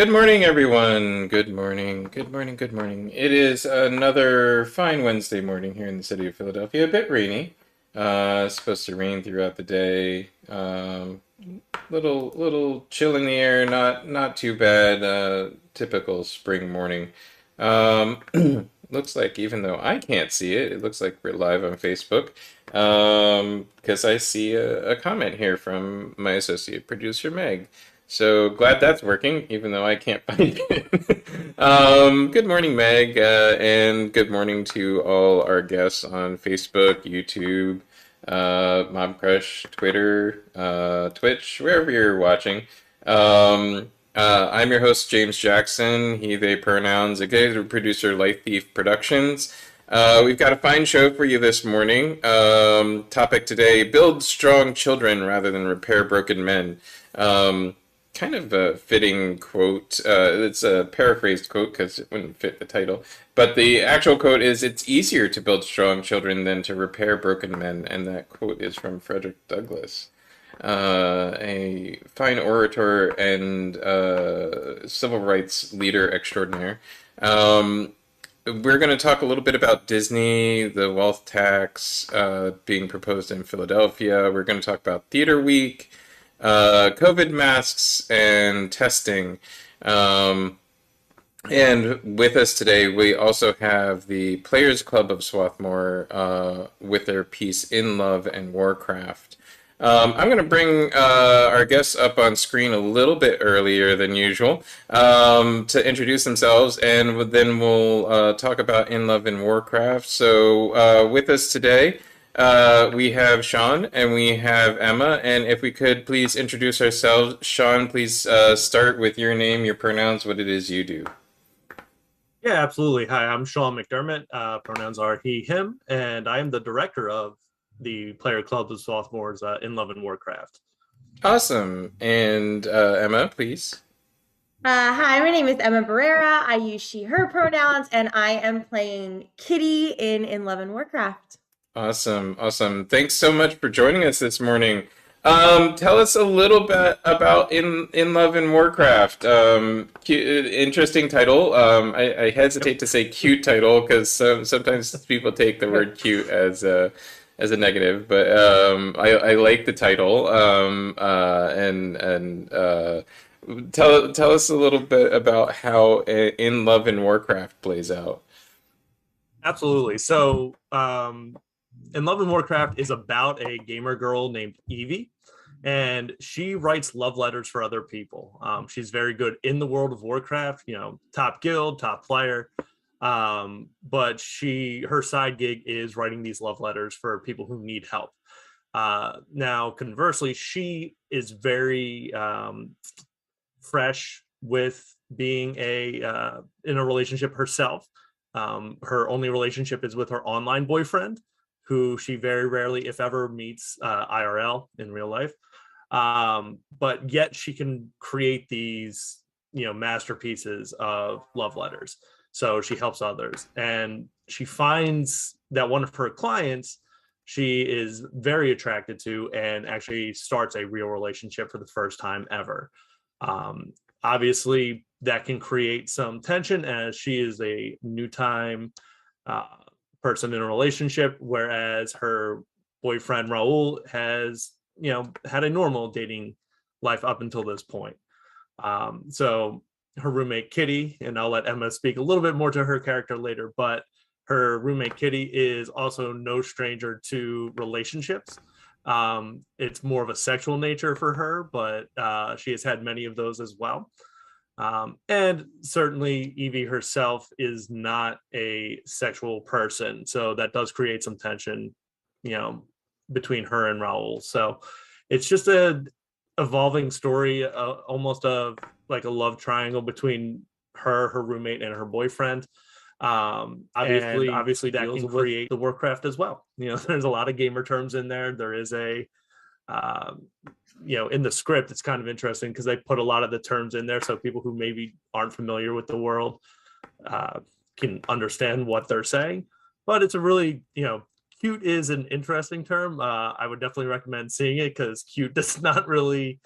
Good morning, everyone. Good morning. Good morning. Good morning. It is another fine Wednesday morning here in the city of Philadelphia. A bit rainy. Supposed to rain throughout the day. Little chill in the air. Not too bad. Typical spring morning. Um, looks like even though I can't see it, it looks like we're live on Facebook. Because I see a comment here from my associate producer Meg. So glad that's working, even though I can't find it. Good morning, Meg, and good morning to all our guests on Facebook, YouTube, Mob Crush, Twitter, Twitch, wherever you're watching. I'm your host, James Jackson, he, they pronouns, executive producer, Life Thief Productions. We've got a fine show for you this morning. Topic today, build strong children rather than repair broken men. Kind of a fitting quote. It's a paraphrased quote because it wouldn't fit the title. But the actual quote is, "It's easier to build strong children than to repair broken men." And that quote is from Frederick Douglass, a fine orator and civil rights leader extraordinaire. We're going to talk a little bit about Disney, the wealth tax being proposed in Philadelphia. We're going to talk about Theater Week, COVID masks, and testing. Um, and with us today, we also have the Players Club of Swathmore with their piece In Love and Warcraft. I'm going to bring our guests up on screen a little bit earlier than usual to introduce themselves, and then we'll talk about In Love and Warcraft. So with us today, we have Sean and we have Emma, and if we could please introduce ourselves. Sean, please start with your name, your pronouns, what it is you do. Yeah, absolutely. Hi, I'm Sean McDermott. Pronouns are he, him, and I am the director of the Player Club of Swathmore's In Love and Warcraft. Awesome. And Emma, please. Hi, my name is Emma Barrera. I use she, her pronouns, and I am playing Kitty in Love and Warcraft. Awesome, awesome. Thanks so much for joining us this morning. Tell us a little bit about In Love and Warcraft. Interesting title. I hesitate to say cute title because sometimes people take the word cute as a negative, but I like the title. And tell us a little bit about how In Love and Warcraft plays out. Absolutely. So, In Love and Warcraft is about a gamer girl named Evie, and she writes love letters for other people. She's very good in the world of Warcraft, top guild, top player. But her side gig is writing these love letters for people who need help. Now, conversely, she is very fresh with being in a relationship herself. Her only relationship is with her online boyfriend, who she very rarely, if ever, meets IRL in real life. But yet she can create these, masterpieces of love letters. So she helps others. And she finds that one of her clients she is very attracted to and actually starts a real relationship for the first time ever. Obviously, that can create some tension as she is a new time person in a relationship, whereas her boyfriend Raul has, had a normal dating life up until this point. So her roommate Kitty, and I'll let Emma speak a little bit more to her character later, but her roommate Kitty is also no stranger to relationships. It's more of a sexual nature for her, but she has had many of those as well. And certainly Evie herself is not a sexual person, so that does create some tension, between her and Raul. So it's just a evolving story, almost of like a love triangle between her roommate, and her boyfriend. Obviously that can create the Warcraft as well. There's a lot of gamer terms in there. There is in the script, it's kind of interesting because they put a lot of the terms in there so people who maybe aren't familiar with the world can understand what they're saying. But it's a really, cute is an interesting term. I would definitely recommend seeing it because cute does not really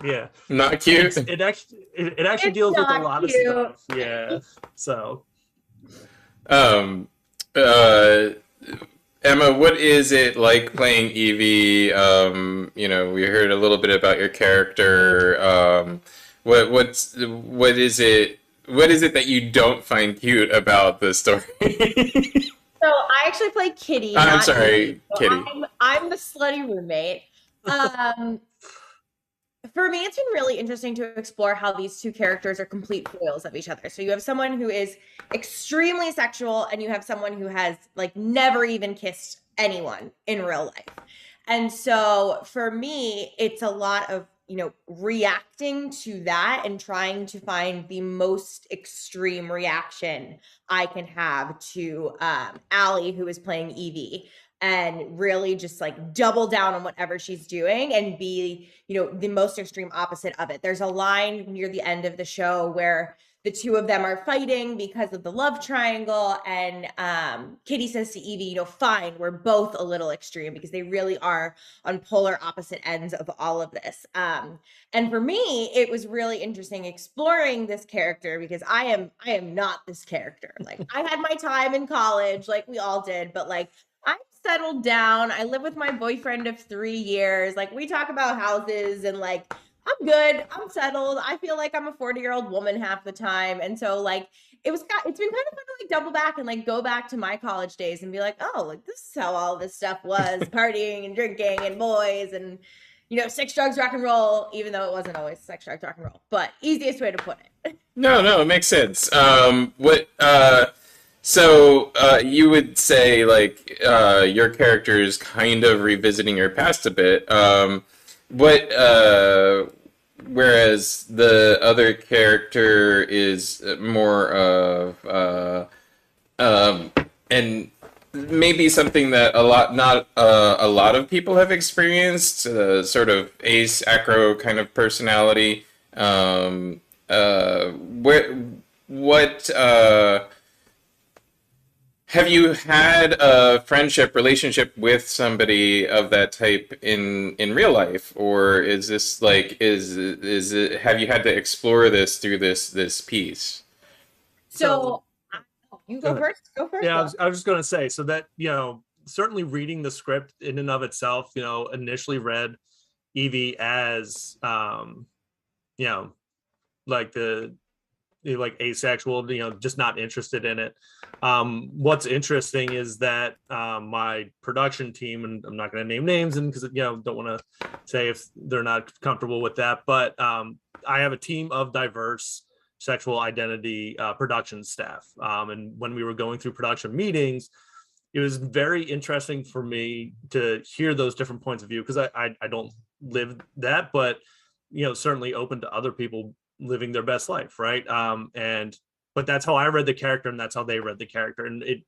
Yeah. Not cute. It actually It's deals with a not lot cute. of stuff. Yeah. So Um, uh, Emma, what is it like playing Evie? We heard a little bit about your character. What is it? What is it that you don't find cute about the story? So I actually play Kitty, I'm not sorry, Evie. So Kitty. I'm the slutty roommate. Um, for me, it's been really interesting to explore how these two characters are complete foils of each other. So you have someone who is extremely sexual, and you have someone who has like never even kissed anyone in real life. And so for me, it's a lot of, reacting to that and trying to find the most extreme reaction I can have to Allie, who is playing Evie, and really just like double down on whatever she's doing and be, the most extreme opposite of it. There's a line near the end of the show where the two of them are fighting because of the love triangle, and Kitty says to Evie, fine, we're both a little extreme, because they really are on polar opposite ends of all of this. And for me, it was really interesting exploring this character, because I am not this character. Like, I had my time in college, like we all did, but like I'm settled down. I live with my boyfriend of 3 years. Like, we talk about houses, and like I'm good. I'm settled. I feel like I'm a 40-year-old woman half the time. And so like it's been kind of fun to like double back and like go back to my college days and be like, oh, like this is how all this stuff was, partying and drinking and boys and sex, drugs, rock and roll, even though it wasn't always sex, drugs, rock and roll. But easiest way to put it. No, it makes sense. So you would say like your character is kind of revisiting your past a bit. What Whereas the other character is more of and maybe something that not a lot of people have experienced, sort of ace acro kind of personality. What Have you had a friendship relationship with somebody of that type in real life, or is this like is it, have you had to explore this through this piece? So you go first. Go first. Yeah, I was just going to say, so that, certainly reading the script in and of itself, initially read Evie as, like like asexual, just not interested in it. What's interesting is that my production team, and I'm not going to name names, and because don't want to say if they're not comfortable with that, but I have a team of diverse sexual identity production staff, and when we were going through production meetings, it was very interesting for me to hear those different points of view, because I don't live that, but certainly open to other people living their best life, right? But that's how I read the character, and that's how they read the character, and it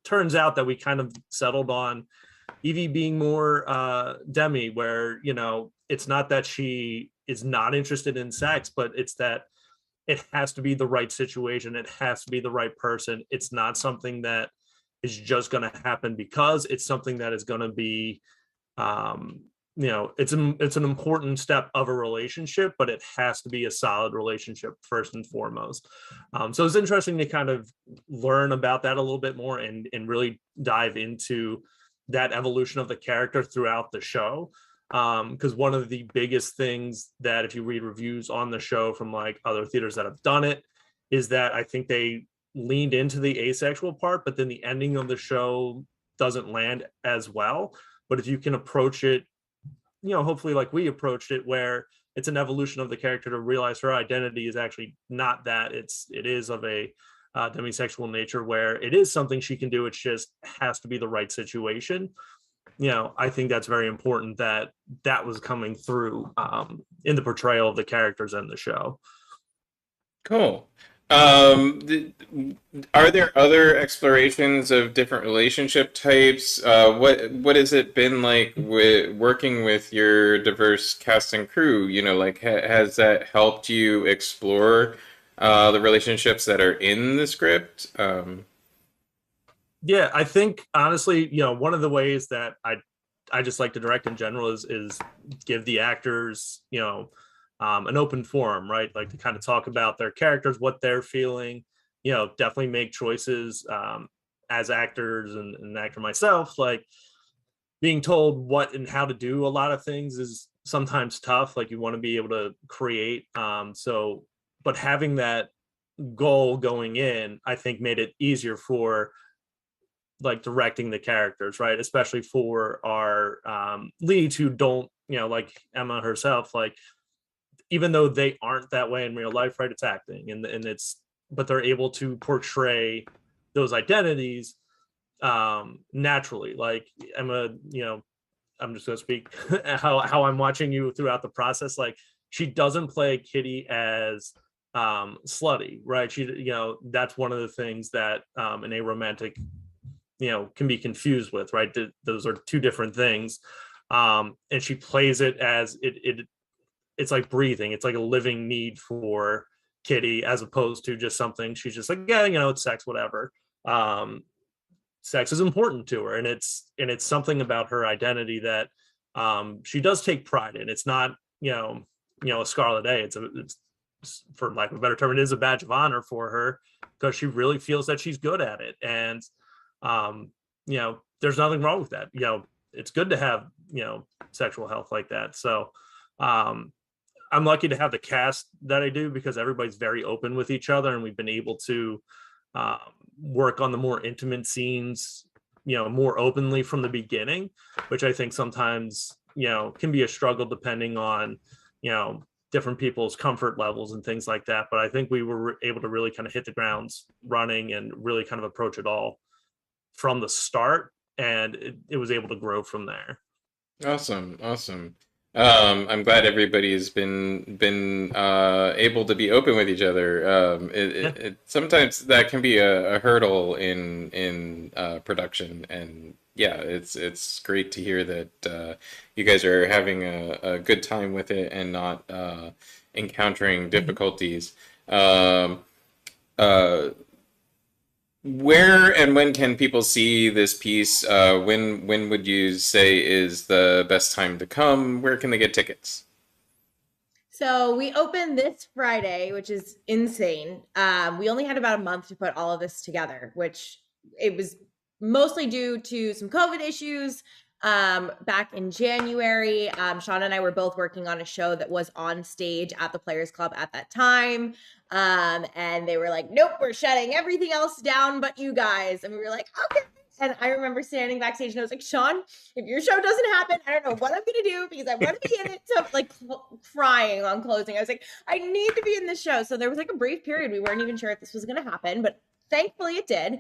turns out that we kind of settled on Evie being more Demi, where it's not that she is not interested in sex, but it's that it has to be the right situation, it has to be the right person. It's not something that is just going to happen, because it's something that is going to be it's an important step of a relationship, but it has to be a solid relationship first and foremost. So it's interesting to kind of learn about that a little bit more, and really dive into that evolution of the character throughout the show. Because one of the biggest things that, if you read reviews on the show from like other theaters that have done it, is that I think they leaned into the asexual part, but then the ending of the show doesn't land as well. But if you can approach it, hopefully like we approached it, where it's an evolution of the character to realize her identity is actually not that, it is of a demisexual nature, where it is something she can do, it just has to be the right situation. I think that's very important that was coming through in the portrayal of the characters in the show. Cool. Are there other explorations of different relationship types? What has it been like with working with your diverse cast and crew? Like has that helped you explore the relationships that are in the script? Yeah, I think honestly, one of the ways that I just like to direct in general is give the actors, an open forum, right? Like to kind of talk about their characters, what they're feeling, definitely make choices as actors and an actor myself, like being told what and how to do a lot of things is sometimes tough. Like you want to be able to create. But having that goal going in, I think made it easier for like directing the characters, right? Especially for our leads who don't, like Emma herself, like even though they aren't that way in real life, right? It's acting, and but they're able to portray those identities naturally. Like Emma, I'm just gonna speak how I'm watching you throughout the process. Like she doesn't play Kitty as slutty, right? That's one of the things that in a romantic can be confused with, right? Those are two different things. And she plays it as it's like breathing. It's like a living need for Kitty, as opposed to just something she's just like, yeah, it's sex, whatever. Sex is important to her, and it's something about her identity that she does take pride in. It's not a Scarlet A. It's for lack of a better term, it is a badge of honor for her, because she really feels that she's good at it. And there's nothing wrong with that. It's good to have sexual health like that. So I'm lucky to have the cast that I do, because everybody's very open with each other, and we've been able to work on the more intimate scenes more openly from the beginning, which I think sometimes can be a struggle depending on different people's comfort levels and things like that. But I think we were able to really kind of hit the grounds running and really kind of approach it all from the start, and it was able to grow from there. Awesome. I'm glad everybody's been able to be open with each other. Sometimes that can be a hurdle in production, and yeah, it's great to hear that you guys are having a good time with it and not encountering difficulties. Where and when can people see this piece? When would you say is the best time to come? Where can they get tickets? So we opened this Friday, which is insane. We only had about a month to put all of this together, which it was mostly due to some COVID issues. Back in January, Sean and I were both working on a show that was on stage at the Players Club at that time. And they were like, nope, we're shutting everything else down but you guys. And we were like, okay. And I remember standing backstage and I was like, Sean, if your show doesn't happen, I don't know what I'm going to do, because I want to be in it. So like crying on closing. I was like, I need to be in this show. So there was like a brief period. We weren't even sure if this was going to happen, but thankfully it did.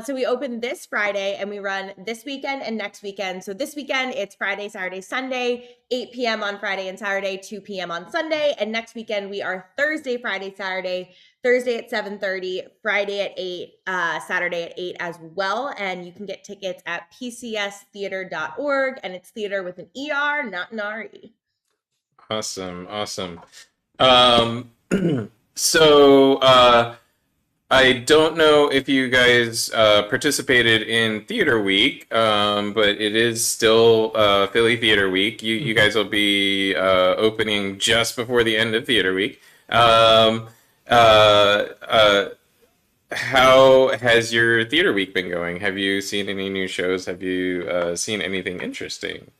So we opened this Friday and we run this weekend and next weekend. So this weekend, it's Friday, Saturday, Sunday, 8 p.m. on Friday and Saturday, 2 p.m. on Sunday. And next weekend, we are Thursday, Friday, Saturday, Thursday at 7:30, Friday at 8, Saturday at 8 as well. And you can get tickets at pcstheater.org. And it's theater with an ER, not an RE. Awesome. So, I don't know if you guys participated in Theater Week, but it is still Philly Theater Week. You guys will be opening just before the end of Theater Week. How has your Theater Week been going? Have you seen any new shows? Have you seen anything interesting?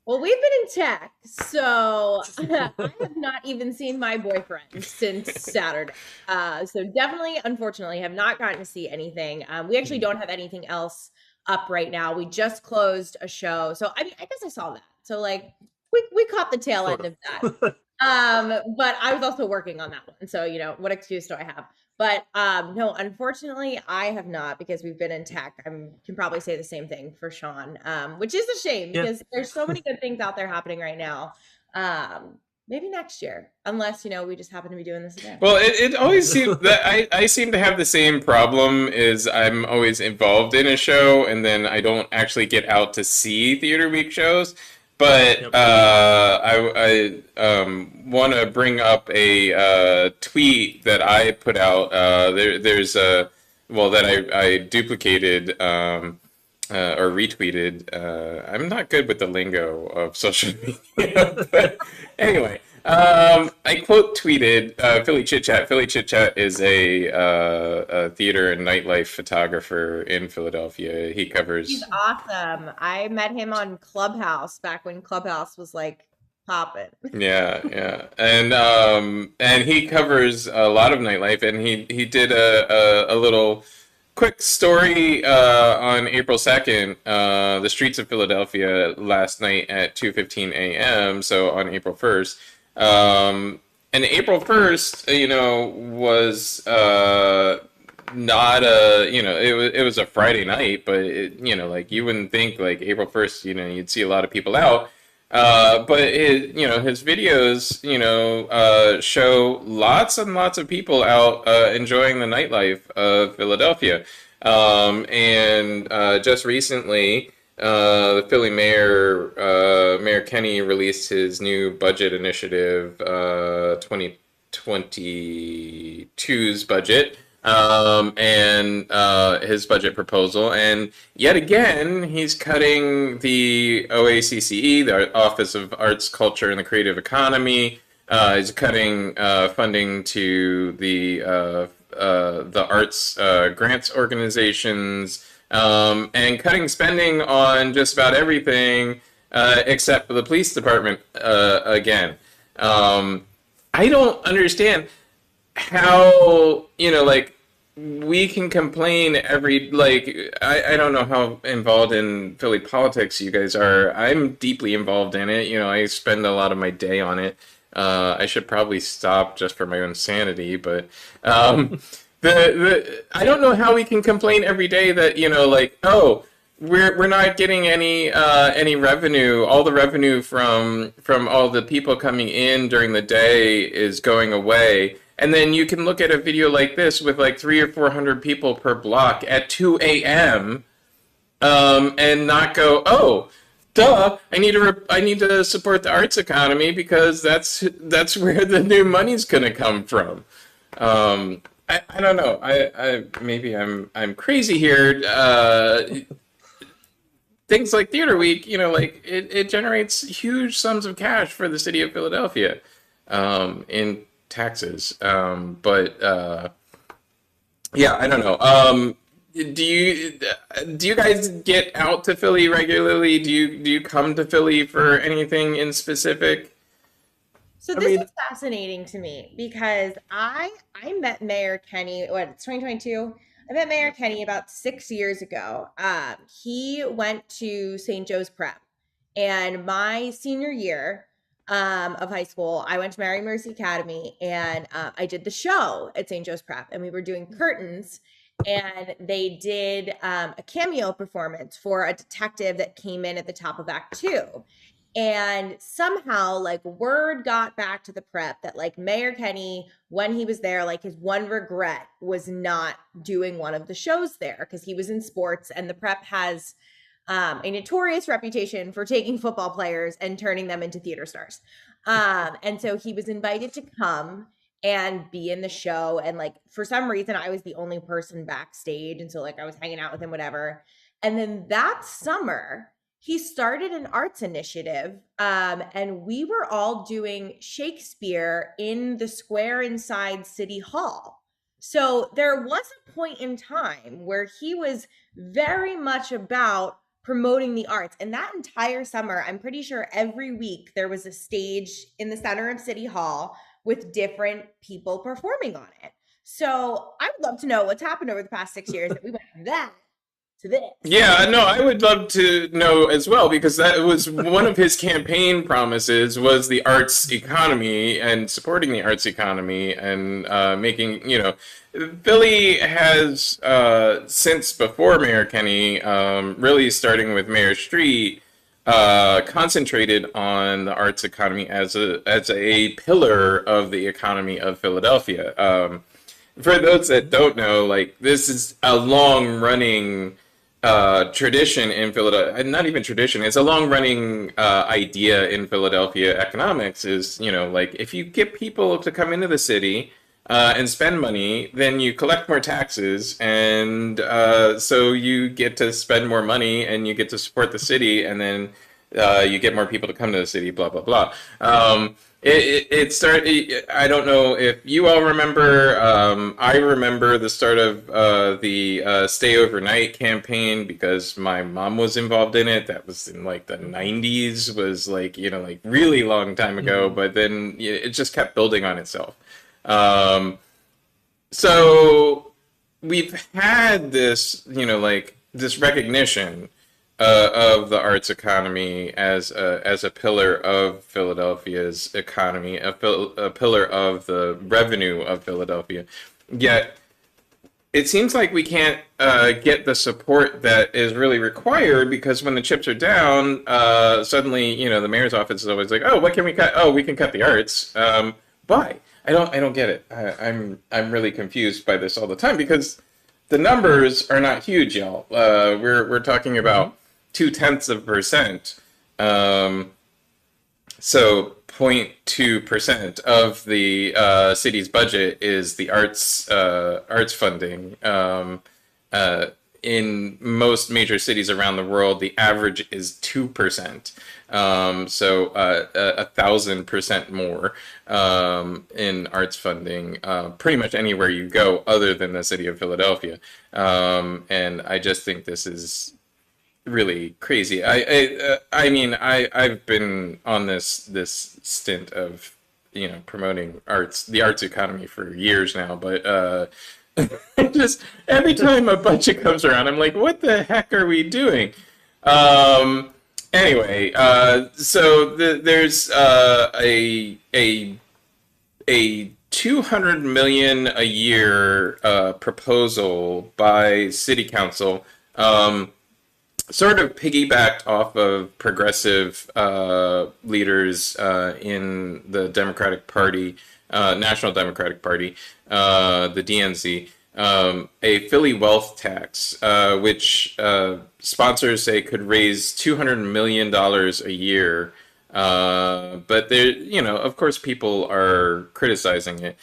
Well, we've been in tech, so I have not even seen my boyfriend since Saturday. So definitely, unfortunately, have not gotten to see anything. We actually don't have anything else up right now. We just closed a show. So, I mean, I guess I saw that. So, like, we caught the tail end of that. But I was also working on that one. So, what excuse do I have? But no, unfortunately, I have not, because we've been in tech. I can probably say the same thing for Sean, which is a shame, because there's so many good things out there happening right now. Maybe next year, unless, we just happen to be doing this again. Well, it always seems that I seem to have the same problem, is I'm always involved in a show and then I don't actually get out to see Theater Week shows. But I want to bring up a tweet that I put out. There's a, that I duplicated or retweeted. I'm not good with the lingo of social media, but anyway, I quote tweeted Philly Chit Chat. Philly Chit Chat is a theater and nightlife photographer in Philadelphia. He He's covers. awesome. I met him on Clubhouse back when Clubhouse was like popping. Yeah, yeah, and he covers a lot of nightlife, and he did a little quick story on April 2nd, the streets of Philadelphia last night at 2:15 a.m. So on April 1st, and April 1st, was not a it was a Friday night, but like you wouldn't think like April 1st, you'd see a lot of people out. But his videos, show lots and lots of people out enjoying the nightlife of Philadelphia. And just recently, the Philly mayor, Mayor Kenny, released his new budget initiative, 2022's budget. And his budget proposal, and yet again, he's cutting the OACCE, the Office of Arts, Culture, and the Creative Economy. He's cutting funding to the arts grants organizations, and cutting spending on just about everything except for the police department again. I don't understand how, like, we can complain I don't know how involved in Philly politics you guys are. I'm deeply involved in it. I spend a lot of my day on it. I should probably stop just for my own sanity, but I don't know how we can complain every day that, oh, we're not getting any revenue. All the revenue from all the people coming in during the day is going away. And then you can look at a video like this with like 300 or 400 people per block at 2 a.m. And not go, oh, duh, I need to support the arts economy because that's where the new money's gonna come from. I don't know. Maybe I'm crazy here. Things like Theater Week, like it generates huge sums of cash for the city of Philadelphia, in taxes. But yeah, I don't know. Do you guys get out to Philly regularly? Do you come to Philly for anything in specific? So this is fascinating to me because I met Mayor Kenny, it's 2022. I met Mayor Kenny about 6 years ago. He went to St. Joe's Prep, and my senior year of high school, I went to Mary Mercy Academy, and I did the show at St. Joe's Prep, and we were doing curtains, and they did a cameo performance for a detective that came in at the top of Act 2. And somehow, like, word got back to the prep that, like, Mayor Kenny, when he was there, like, his one regret was not doing one of the shows there because he was in sports, and the prep has a notorious reputation for taking football players and turning them into theater stars. And so he was invited to come and be in the show. And, like, for some reason, I was the only person backstage. And so, like, I was hanging out with him, whatever. And then that summer, he started an arts initiative, and we were all doing Shakespeare in the square inside City Hall. So there was a point in time where he was very much about promoting the arts. And that entire summer, I'm pretty sure every week there was a stage in the center of City Hall with different people performing on it. So I would love to know what's happened over the past 6 years that we went from that to this. Yeah, no, I would love to know as well, because that was one of his campaign promises, was the arts economy and supporting the arts economy and making, Philly has, since before Mayor Kenny, really starting with Mayor Street, concentrated on the arts economy as a pillar of the economy of Philadelphia. For those that don't know, like, this is a long-running tradition in Philadelphia. Not even tradition, it's a long-running idea in Philadelphia economics is, like, if you get people to come into the city and spend money, then you collect more taxes, and so you get to spend more money and you get to support the city, and then you get more people to come to the city, blah, blah, blah. It started. I don't know if you all remember. I remember the start of the Stay Overnight campaign because my mom was involved in it. That was in like the 90s, was like, like really long time ago. Mhm. But then it just kept building on itself. Um, so we've had this, like this recognition of the arts economy as a pillar of Philadelphia's economy, a pillar of the revenue of Philadelphia. Yet it seems like we can't get the support that is really required because when the chips are down, suddenly the mayor's office is always like, oh, what can we cut? Oh, we can cut the arts. Why? I don't get it. I'm really confused by this all the time because the numbers are not huge, y'all. We're talking about 0.2%. So 0.2% of the city's budget is the arts funding. In most major cities around the world, the average is 2%. So 1,000% more in arts funding, pretty much anywhere you go, other than the city of Philadelphia. And I just think this is really crazy. I mean, I've been on this stint of promoting the arts economy for years now, but just every time a budget comes around, I'm like, what the heck are we doing? Anyway, so there's a 200 million a year proposal by city council. Sort of piggybacked off of progressive leaders in the Democratic Party, National Democratic Party, the DNC, a Philly wealth tax, which sponsors say could raise $200 million a year. But there, of course, people are criticizing it.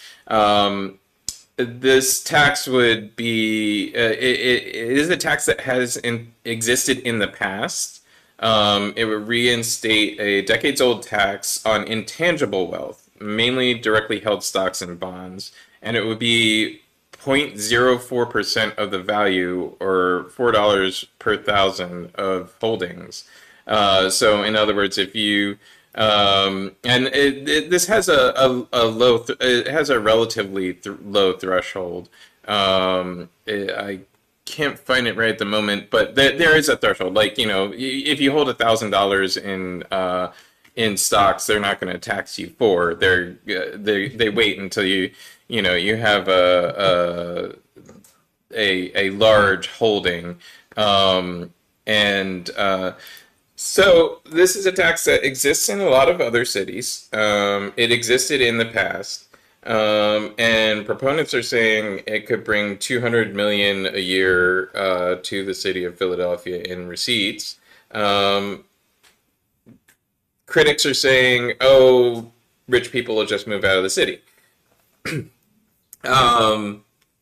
This tax would be it is a tax that has existed in the past. It would reinstate a decades-old tax on intangible wealth, mainly directly held stocks and bonds, and it would be 0.04% of the value, or $4 per thousand of holdings. So, in other words, if you and this has it has a relatively low threshold. I can't find it right at the moment, but there is a threshold. Like, if you hold $1,000 in stocks, they're not going to tax you for. They wait until you have a large holding, and so this is a tax that exists in a lot of other cities. It existed in the past, and proponents are saying it could bring 200 million a year to the city of Philadelphia in receipts. Critics are saying, "Oh, rich people will just move out of the city." I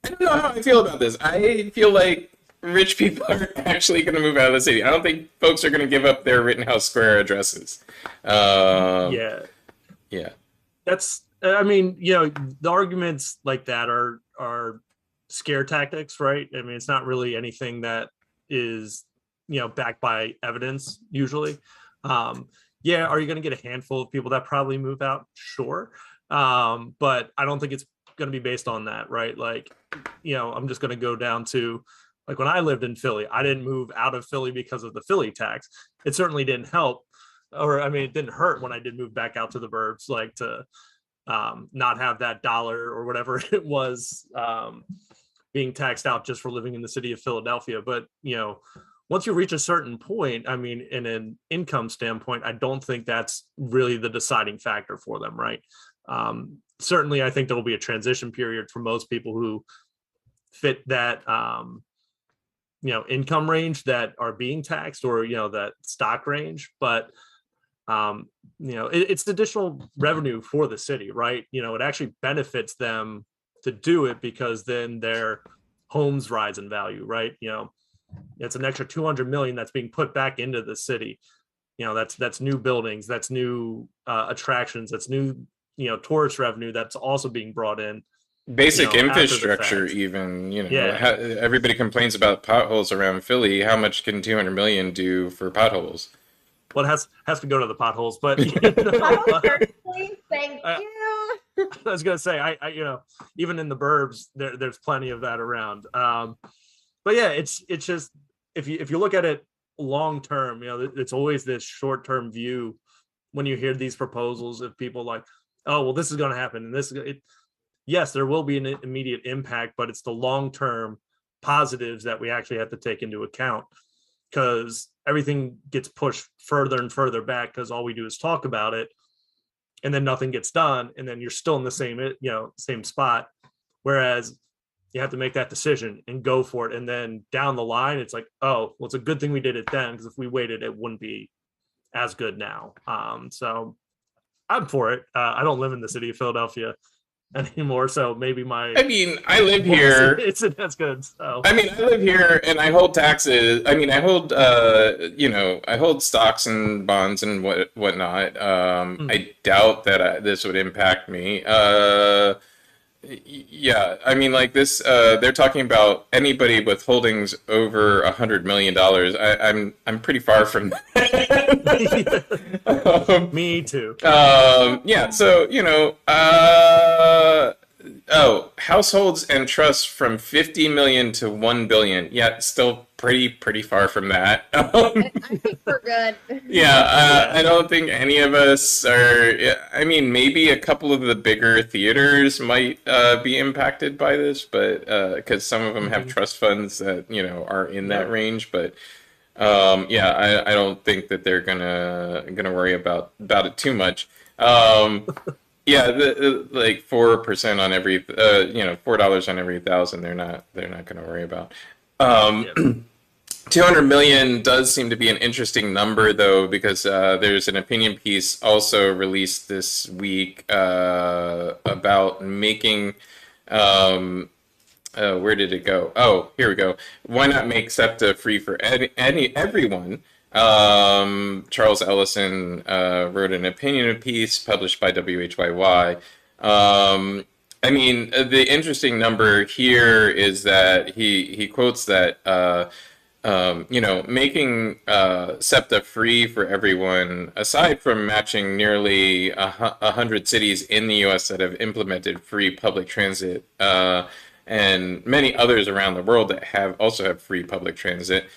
don't know how I feel about this. I feel like rich people are actually going to move out of the city. I don't think folks are going to give up their Rittenhouse Square addresses. Yeah, Yeah. that's. I mean, the arguments like that are scare tactics, right? I mean, it's not really anything that is backed by evidence usually. Yeah, are you going to get a handful of people that probably move out? Sure, but I don't think it's going to be based on that, right? Like, I'm just going to go down to, like, when I lived in Philly, I didn't move out of Philly because of the Philly tax. It certainly didn't help, or I mean, it didn't hurt when I did move back out to the burbs, like to not have that dollar or whatever it was being taxed out just for living in the city of Philadelphia. But once you reach a certain point, I mean, in an income standpoint, I don't think that's really the deciding factor for them, right? Certainly, I think there will be a transition period for most people who fit that income range that are being taxed, or that stock range. But it's additional revenue for the city, right? It actually benefits them to do it because then their homes rise in value, right? It's an extra 200 million that's being put back into the city. that's new buildings, that's new attractions, that's new tourist revenue that's also being brought in Basic after the infrastructure, fact. even, Yeah. everybody complains about potholes around Philly. How much can 200 million do for potholes? Well, it has to go to the potholes, but Personally, thank I, you. I was gonna say, I even in the burbs, there's plenty of that around. But yeah, it's just, if you look at it long term, it's always this short term view when you hear these proposals of people like, oh well, this is going to happen, and yes, there will be an immediate impact, but it's the long term positives that we actually have to take into account, because everything gets pushed further and further back because all we do is talk about it, and then nothing gets done, and then you're still in the same spot. Whereas you have to make that decision and go for it, and then down the line it's like, oh well, it's a good thing we did it then, because if we waited it wouldn't be as good now. So I'm for it. I don't live in the city of Philadelphia anymore, so maybe I mean, I live here. That's good. So I mean, I live here and I hold taxes. I mean, I hold, I hold stocks and bonds and whatnot. I doubt that this would impact me. Yeah, I mean, like this, they're talking about anybody with holdings over $100 million. I'm pretty far from that. Me too. Yeah, so oh, households and trusts from 50 million to 1 billion. Yeah, still pretty far from that. I think we're good. Yeah, I don't think any of us are. I mean, maybe a couple of the bigger theaters might be impacted by this, but because some of them have trust funds that are in that range. But yeah, I don't think that they're gonna worry about it too much. Yeah, like 4% on every $4 on every thousand. They're not gonna worry about. 200 million does seem to be an interesting number, though, because there's an opinion piece also released this week about making. Where did it go? Oh, here we go. Why not make SEPTA free for everyone? Charles Ellison wrote an opinion piece published by WHYY. I mean, the interesting number here is that he quotes that making SEPTA free for everyone, aside from matching nearly 100 cities in the U.S. that have implemented free public transit, and many others around the world that also have free public transit,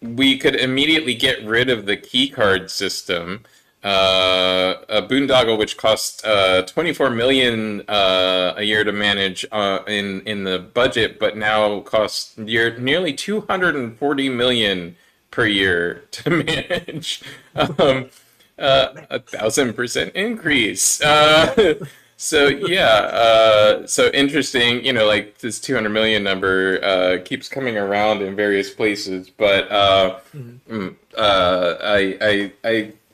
we could immediately get rid of the key card system. A boondoggle which costs $24 million a year to manage in the budget, but now costs nearly $240 million per year to manage. 1,000% increase. So yeah, so interesting. Like this 200 million number keeps coming around in various places, but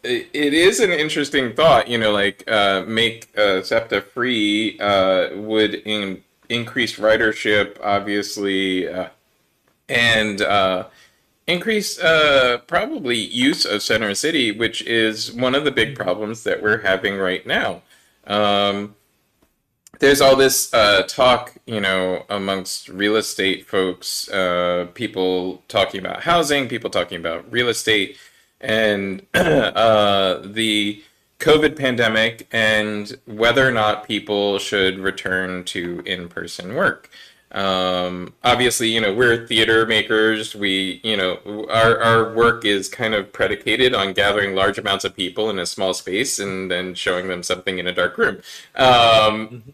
it is an interesting thought. Make SEPTA free would increase ridership, obviously, and increase probably use of Center City, which is one of the big problems that we're having right now. There's all this talk, amongst real estate folks, people talking about housing, people talking about real estate, and the COVID pandemic, and whether or not people should return to in-person work. Obviously, we're theater makers. Our work is kind of predicated on gathering large amounts of people in a small space and then showing them something in a dark room.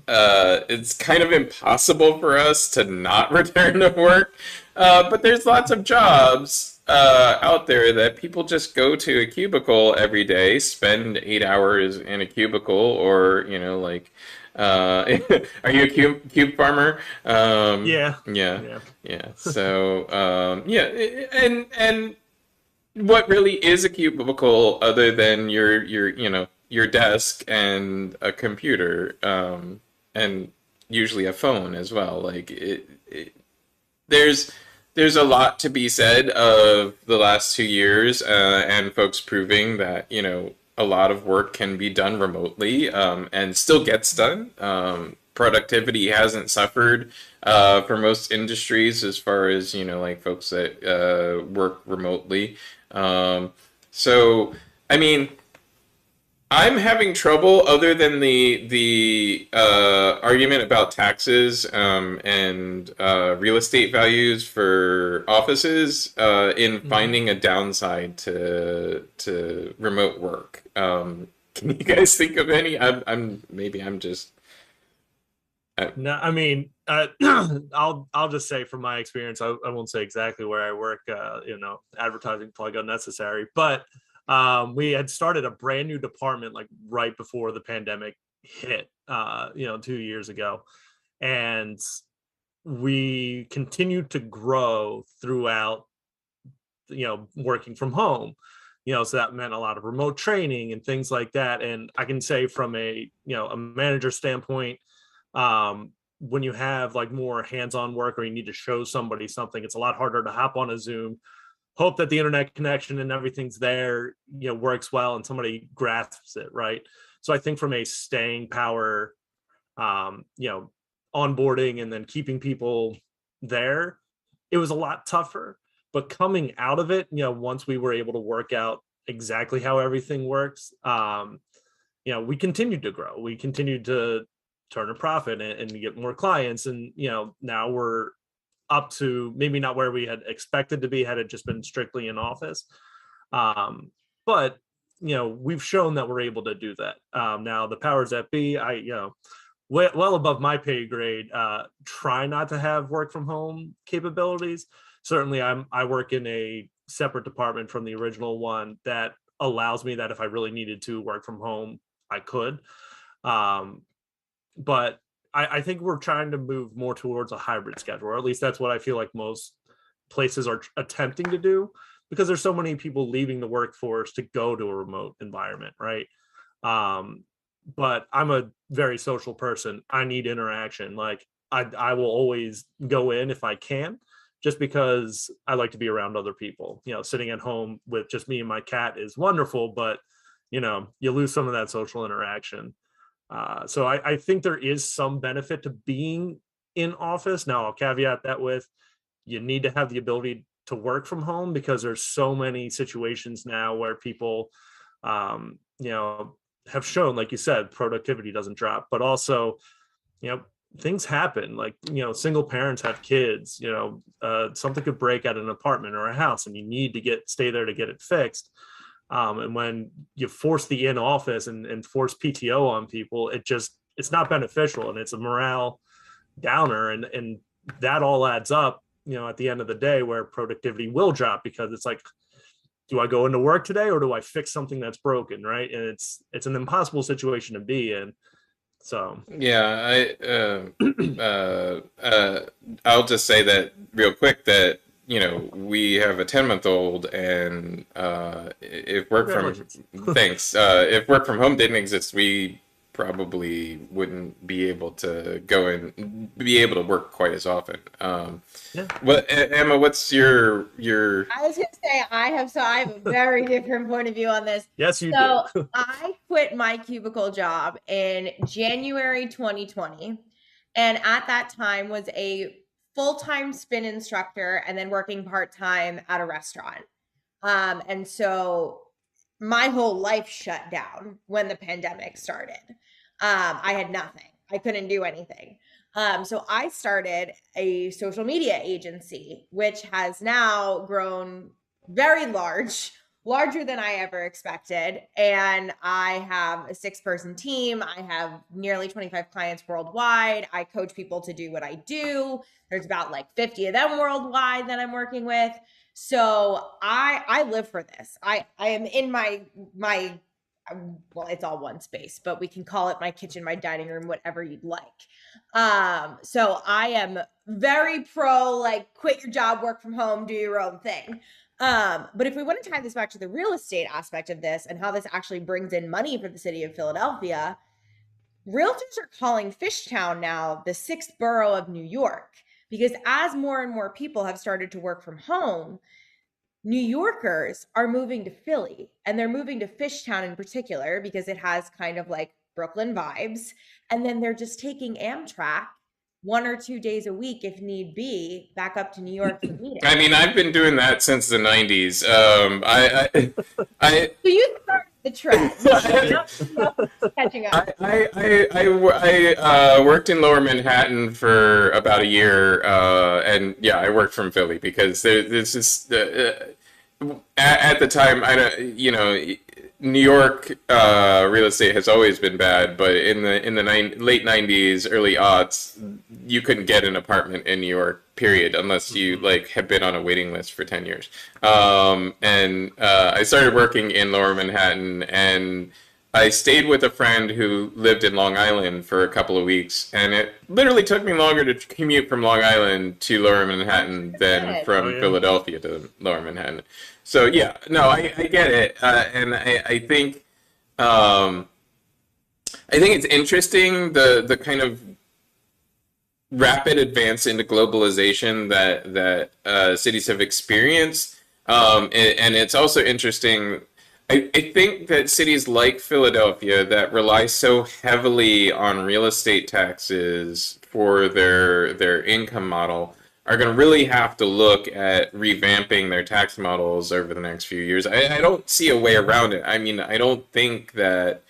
It's kind of impossible for us to not return to work, but there's lots of jobs out there that people just go to a cubicle every day, spend 8 hours in a cubicle, or are you a cube farmer? Yeah. So and what really is a cubicle other than your desk and a computer, and usually a phone as well. Like there's there's a lot to be said of the last 2 years, and folks proving that, a lot of work can be done remotely, and still gets done. Productivity hasn't suffered for most industries as far as, like folks that work remotely. So, I mean, I'm having trouble, other than the argument about taxes, and real estate values for offices, in finding a downside to remote work. Can you guys think of any? I'm just. No, I mean, I'll just say from my experience, I won't say exactly where I work. Advertising plug unnecessary, but we had started a brand new department like right before the pandemic hit, 2 years ago, and we continued to grow throughout, working from home. So that meant a lot of remote training and things like that. And I can say from a manager standpoint, when you have like more hands-on work or you need to show somebody something, it's a lot harder to hop on a Zoom, hope that the internet connection and everything's there, works well and somebody grasps it, right? So I think from a staying power, onboarding and then keeping people there, it was a lot tougher. But coming out of it, once we were able to work out exactly how everything works, we continued to grow. We continued to turn a profit and get more clients. And, now we're up to maybe not where we had expected to be had it just been strictly in office. But, we've shown that we're able to do that. Now the powers that be, well above my pay grade, try not to have work from home capabilities. Certainly I work in a separate department from the original one that allows me that if I really needed to work from home, I could. But I think we're trying to move more towards a hybrid schedule, or at least that's what I feel like most places are attempting to do, because there's so many people leaving the workforce to go to a remote environment, right? But I'm a very social person. I need interaction. Like I will always go in if I can, just because I like to be around other people. Sitting at home with just me and my cat is wonderful, but you lose some of that social interaction. So I think there is some benefit to being in office. Now I'll caveat that with, you need to have the ability to work from home, because there's so many situations now where people, have shown, like you said, productivity doesn't drop, but also, things happen. Like, single parents have kids, something could break at an apartment or a house and you need to stay there to get it fixed. And when you force the in office and force PTO on people, it's not beneficial, and it's a morale downer, and that all adds up, at the end of the day, where productivity will drop, because it's like, do I go into work today or do I fix something that's broken, right? And it's an impossible situation to be in. So yeah, I'll just say that real quick, that we have a 10-month-old, and if work from thanks, if work from home didn't exist, we probably wouldn't be able to work quite as often. What, Emma, what's your? I was gonna say I have a very different point of view on this. Yes, you do. I quit my cubicle job in January 2020, and at that time was a full-time spin instructor and then working part-time at a restaurant. And so my whole life shut down when the pandemic started. I had nothing. I couldn't do anything. So I started a social media agency, which has now grown very larger than I ever expected. And I have a 6-person team. I have nearly 25 clients worldwide. I coach people to do what I do. There's about like 50 of them worldwide that I'm working with. So I live for this. I am in my well, it's all one space, but we can call it my kitchen, my dining room, whatever you'd like. So I am very pro, like, quit your job, work from home, do your own thing. But if we want to tie this back to the real estate aspect of this and how this actually brings in money for the city of Philadelphia, realtors are calling Fishtown now the 6th borough of New York, because as more and more people have started to work from home, New Yorkers are moving to Philly, and they're moving to Fishtown in particular because it has kind of like Brooklyn vibes. And then they're just taking Amtrak 1 or 2 days a week, if need be, back up to New York for meetings. I mean, I've been doing that since the 90s. I So you started the trend. Catching up. I worked in Lower Manhattan for about a year, and yeah, I worked from Philly because there's this at the time, I don't, New York real estate has always been bad, but in the late 90s, early aughts, you couldn't get an apartment in New York, period, unless you like had been on a waiting list for 10 years. And I started working in Lower Manhattan, and I stayed with a friend who lived in Long Island for a couple of weeks, and it literally took me longer to commute from Long Island to Lower Manhattan than from Philadelphia to Lower Manhattan. So yeah, no, I get it, and I think it's interesting the kind of rapid advance into globalization that cities have experienced, and it's also interesting. I think that cities like Philadelphia that rely so heavily on real estate taxes for their income model are going to really have to look at revamping their tax models over the next few years. I don't see a way around it. I mean, I don't think that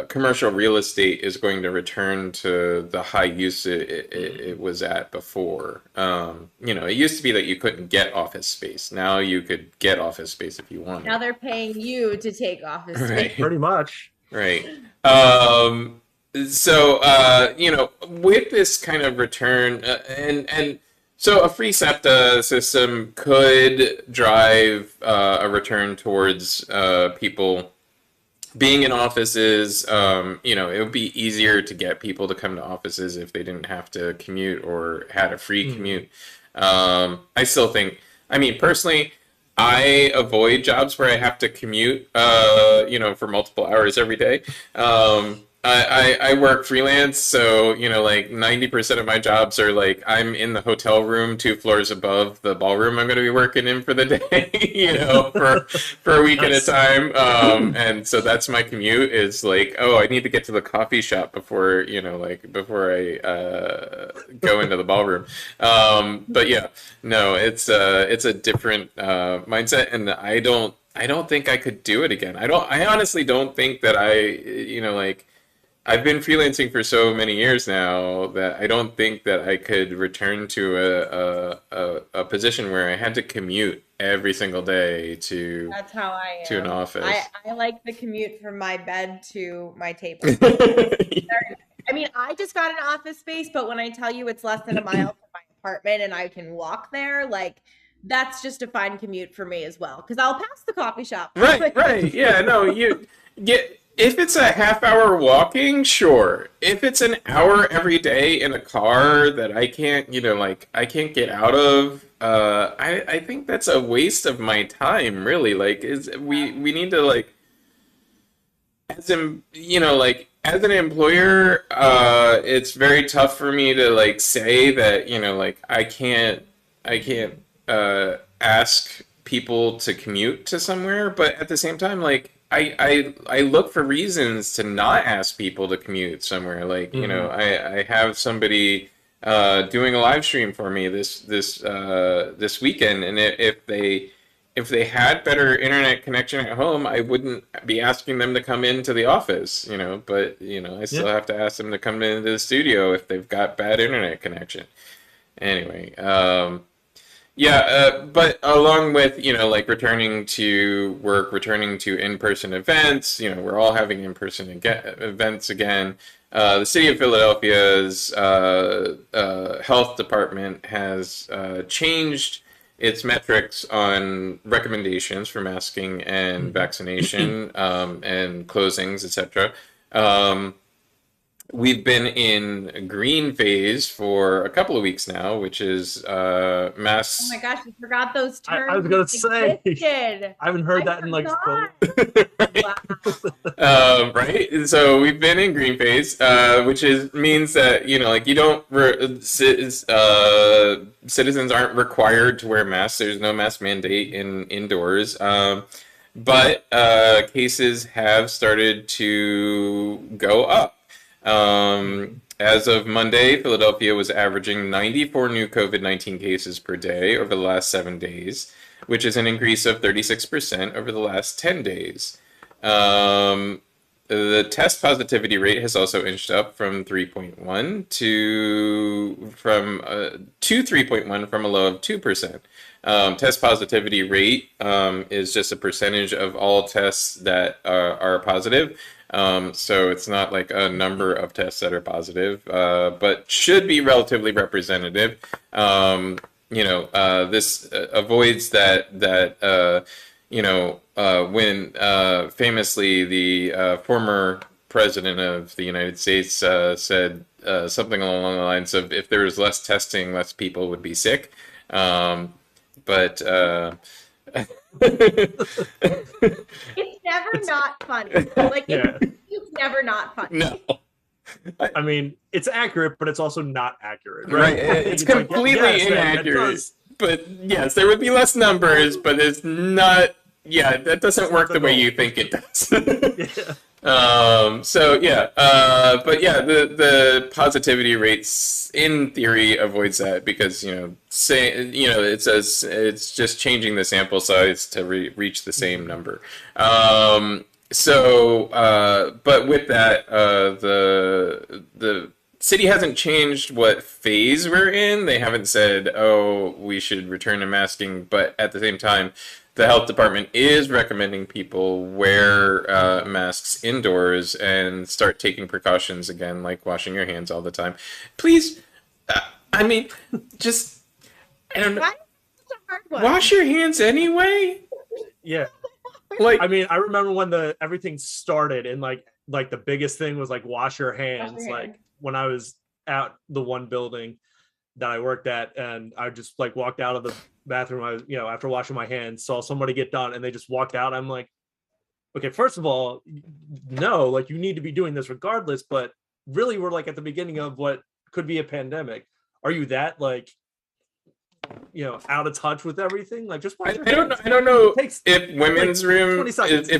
commercial real estate is going to return to the high use it was at before. It used to be that you couldn't get office space. Now you could get office space if you wanted. Now they're paying you to take office space. Right. Pretty much. Right. So, with this kind of return, and so a free SEPTA system could drive a return towards people being in offices. It would be easier to get people to come to offices if they didn't have to commute or had a free commute. I still think, personally, I avoid jobs where I have to commute, for multiple hours every day. I work freelance, so, like 90% of my jobs are like I'm in the hotel room 2 floors above the ballroom I'm going to be working in for the day, for a week at a time. And so that's my commute is like, oh, I need to get to the coffee shop before I go into the ballroom. But yeah, no, it's a different mindset, and I don't think I could do it again. I honestly don't think that I've been freelancing for so many years now that I don't think that I could return to a position where I had to commute every single day to That's how I am. to an office. I like the commute from my bed to my table. I just got an office space, but when I tell you it's less than a mile from my apartment and I can walk there, like that's just a fine commute for me as well. Because I'll pass the coffee shop. Right. Yeah, no, you get. If it's a half-hour walking, sure. If it's an hour every day in a car that I can't, I can't get out of, I think that's a waste of my time, really. Like, we need to, like, as an employer, it's very tough for me to, like, say that, I can't ask people to commute to somewhere, but at the same time, like, I look for reasons to not ask people to commute somewhere. Like, I have somebody doing a live stream for me this weekend, and if they had better internet connection at home, I wouldn't be asking them to come into the office, but I still have to ask them to come into the studio if they've got bad internet connection. Anyway, but along with, returning to work, returning to in-person events, we're all having in-person events again. The city of Philadelphia's health department has changed its metrics on recommendations for masking and vaccination and closings, etc. we've been in green phase for a couple of weeks now, which is Oh masks. my gosh, I forgot those terms. I was gonna say, existed. I haven't heard I that in like so forgot. Wow. Right? So we've been in green phase, which means that like you don't citizens aren't required to wear masks. There's no mask mandate indoors. But cases have started to go up. As of Monday, Philadelphia was averaging 94 new COVID-19 cases per day over the last 7 days, which is an increase of 36% over the last 10 days. The test positivity rate has also inched up from 3.1 to 3.1 from a low of 2%. Test positivity rate is just a percentage of all tests that are positive. So it's not like a number of tests that are positive, but should be relatively representative. This avoids that when famously the former president of the United States said something along the lines of, if there was less testing, less people would be sick. But It's never not funny. Like it's never not funny. No. I mean, it's accurate, but it's also not accurate, Right? right? It's completely yes, inaccurate. But yes, there would be less numbers, but it's not. Yeah, that doesn't work the way you think it does. But yeah, the positivity rates in theory avoids that because it's just changing the sample size to reach the same number. But with that, the city hasn't changed what phase we're in. They haven't said, oh, we should return to masking, but at the same time, the health department is recommending people wear masks indoors and start taking precautions again, like washing your hands all the time. Please, I mean, just, I don't know. Why is it such a hard one? Wash your hands anyway? Yeah. Like, I mean, I remember when everything started and like the biggest thing was like wash your hands. Like when I was at the one building that I worked at, and I just like walked out of the bathroom, I was, after washing my hands, saw somebody get done and they just walked out. I'm like, okay, first of all, no, like you need to be doing this regardless, but really we're like at the beginning of what could be a pandemic. Are you that like out of touch with everything? Like just wash your hands. I don't know if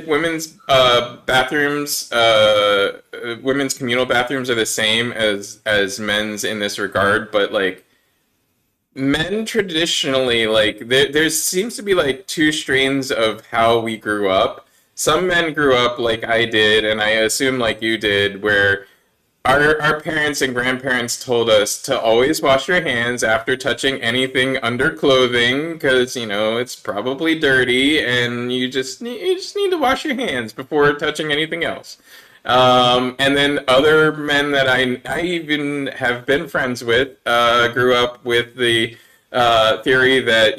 women's bathrooms, women's communal bathrooms are the same as men's in this regard, but like men traditionally, like there seems to be like two strains of how we grew up. Some men grew up like I did, and I assume like you did, where our parents and grandparents told us to always wash your hands after touching anything under clothing because it's probably dirty, and you just need to wash your hands before touching anything else. And then other men that I even have been friends with grew up with the theory that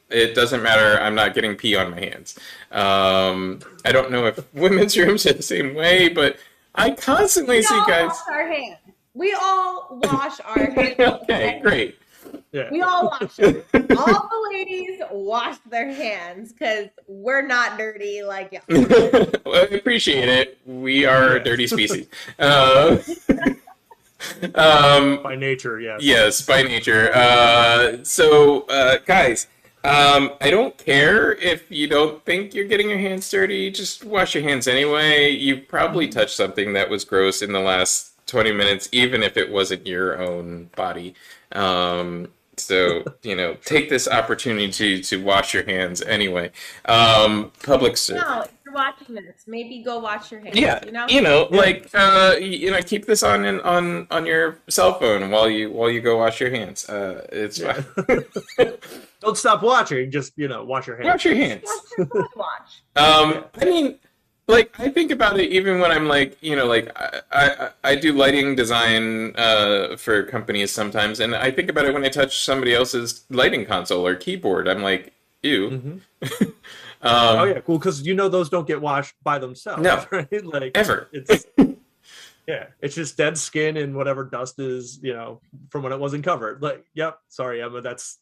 it doesn't matter. I'm not getting pee on my hands. I don't know if women's rooms are the same way, but I constantly see guys. We all wash our hands. Okay, great. Yeah. We all wash them. All the ladies wash their hands because we're not dirty like y'all. Well, I appreciate it. We are a dirty species. By nature, yes. Yes, by nature. Guys, I don't care if you don't think you're getting your hands dirty. Just wash your hands anyway. You probably touched something that was gross in the last 20 minutes, even if it wasn't your own body. Take this opportunity to wash your hands anyway. Public service. No, if you're watching this, maybe go wash your hands. Yeah, keep this on your cell phone while you go wash your hands. It's fine. Don't stop watching. Just wash your hands. Wash your hands. Watch. I mean, like I think about it even when I'm like, I do lighting design for companies sometimes, and I think about it when I touch somebody else's lighting console or keyboard. I'm like, ew. Mm-hmm. Oh yeah, cool. Because those don't get washed by themselves. No, right? Like ever. It's Yeah, it's just dead skin and whatever dust is, from when it wasn't covered. Like, yep, sorry, Emma, that's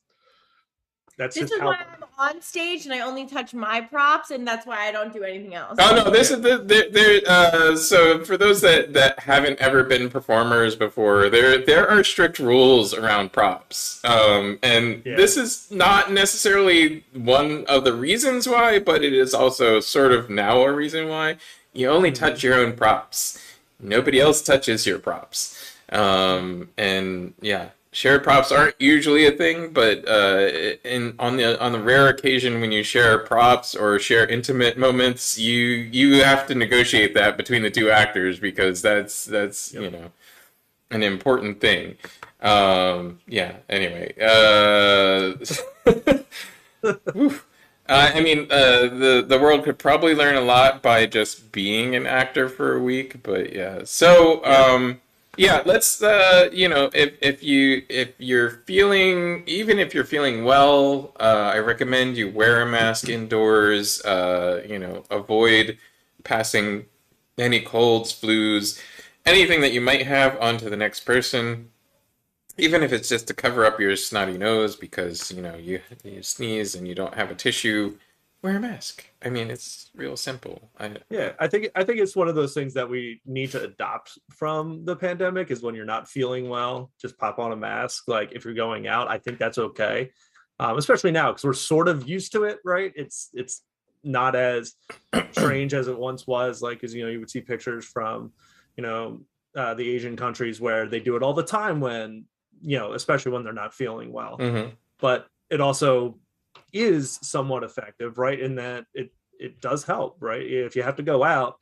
This just is how. why I'm on stage and I only touch my props, and that's why I don't do anything else. Oh no, this is so for those that haven't ever been performers before, there are strict rules around props. And this is not necessarily one of the reasons why, but it is also sort of now a reason why. You only touch your own props. Nobody else touches your props. And yeah. Shared props aren't usually a thing, but on the rare occasion when you share props or share intimate moments, you have to negotiate that between the two actors, because that's an important thing. Anyway, I mean, the world could probably learn a lot by just being an actor for a week, but yeah. So yeah, let's if you're feeling, even if you're feeling well, I recommend you wear a mask indoors. Avoid passing any colds, flus, anything that you might have onto the next person. Even if it's just to cover up your snotty nose because you sneeze and you don't have a tissue, wear a mask. I mean, it's real simple. I think it's one of those things that we need to adopt from the pandemic, is when you're not feeling well, just pop on a mask. Like, if you're going out, I think that's okay, especially now because we're sort of used to it, right? It's not as strange as it once was. Like, because you would see pictures from the Asian countries where they do it all the time when especially when they're not feeling well. Mm-hmm. But it also is somewhat effective, right? In that it does help, right? If you have to go out,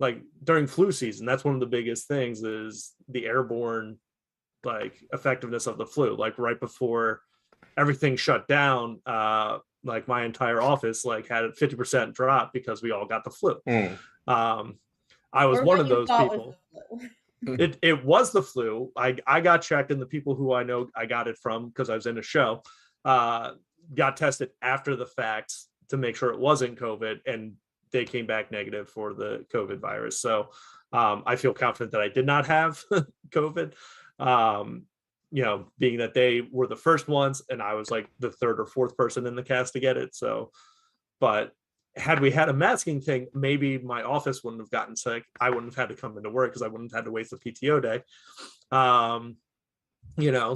like during flu season, that's one of the biggest things, is the airborne effectiveness of the flu. Like, right before everything shut down, like my entire office had a 50% drop because we all got the flu. I was one of those people. It was the flu. I got checked, and the people who I know I got it from, because I was in a show, got tested after the fact to make sure it wasn't COVID, and they came back negative for the COVID virus. So I feel confident that I did not have COVID, being that they were the first ones and I was like the third or fourth person in the cast to get it. So, but had we had a masking thing, maybe my office wouldn't have gotten sick. I wouldn't have had to come into work because I wouldn't have had to waste the PTO day.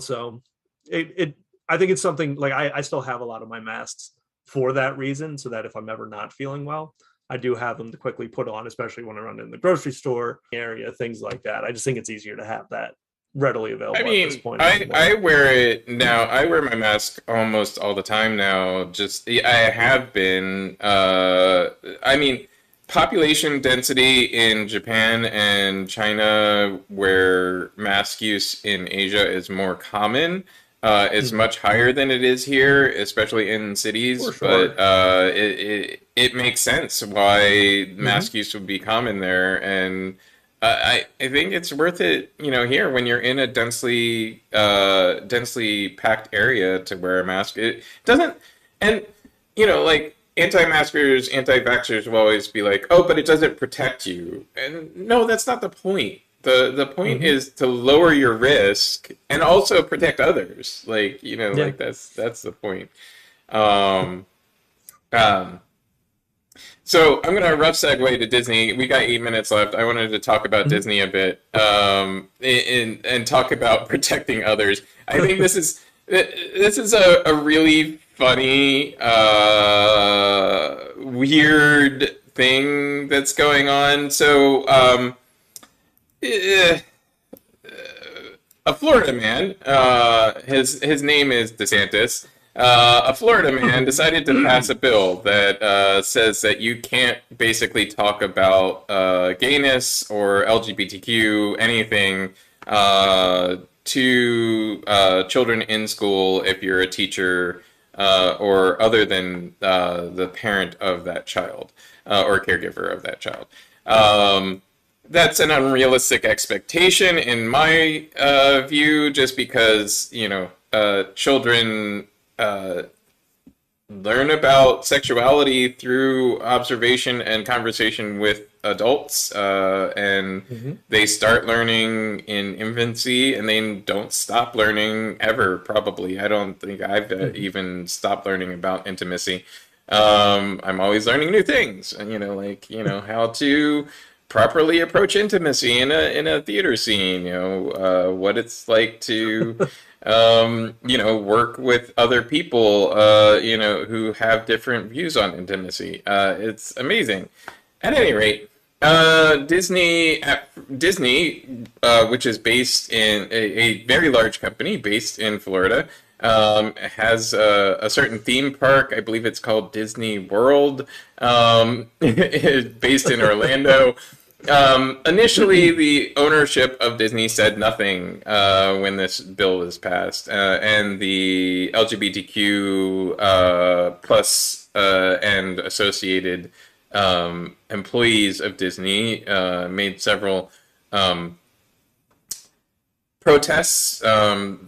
So I think it's something like I still have a lot of my masks for that reason, so that if I'm ever not feeling well, I do have them to quickly put on, especially when I run in the grocery store area, things like that. I just think it's easier to have that readily available. I mean, at this point. I wear it now. I wear my mask almost all the time now. I have been. I mean, population density in Japan and China, where mask use in Asia is more common, is much higher than it is here, especially in cities. Sure. But it makes sense why mask use would be common there, and I think it's worth it, here when you're in a densely packed area, to wear a mask. It doesn't, and anti-maskers, anti-vaxxers will always be like, oh, but it doesn't protect you. And no, that's not the point. The point is to lower your risk and also protect others. That's the point. So I'm gonna rough segue to Disney. We got 8 minutes left. I wanted to talk about Disney a bit, and talk about protecting others. I think this is a really funny, weird thing that's going on. So a Florida man, his name is DeSantis. A Florida man decided to pass a bill that says that you can't basically talk about gayness or LGBTQ, anything, to children in school if you're a teacher or other than the parent of that child or caregiver of that child. That's an unrealistic expectation in my view, just because, children learn about sexuality through observation and conversation with adults, and they start learning in infancy, and they don't stop learning ever, probably. I don't think I've even stopped learning about intimacy. I'm always learning new things, and like how to properly approach intimacy in a theater scene. What it's like to work with other people, who have different views on intimacy. It's amazing. At any rate, Disney, which is based in a very large company based in Florida, has a certain theme park. I believe it's called Disney World, based in Orlando. Initially, the ownership of Disney said nothing when this bill was passed, and the LGBTQ plus and associated employees of Disney made several protests.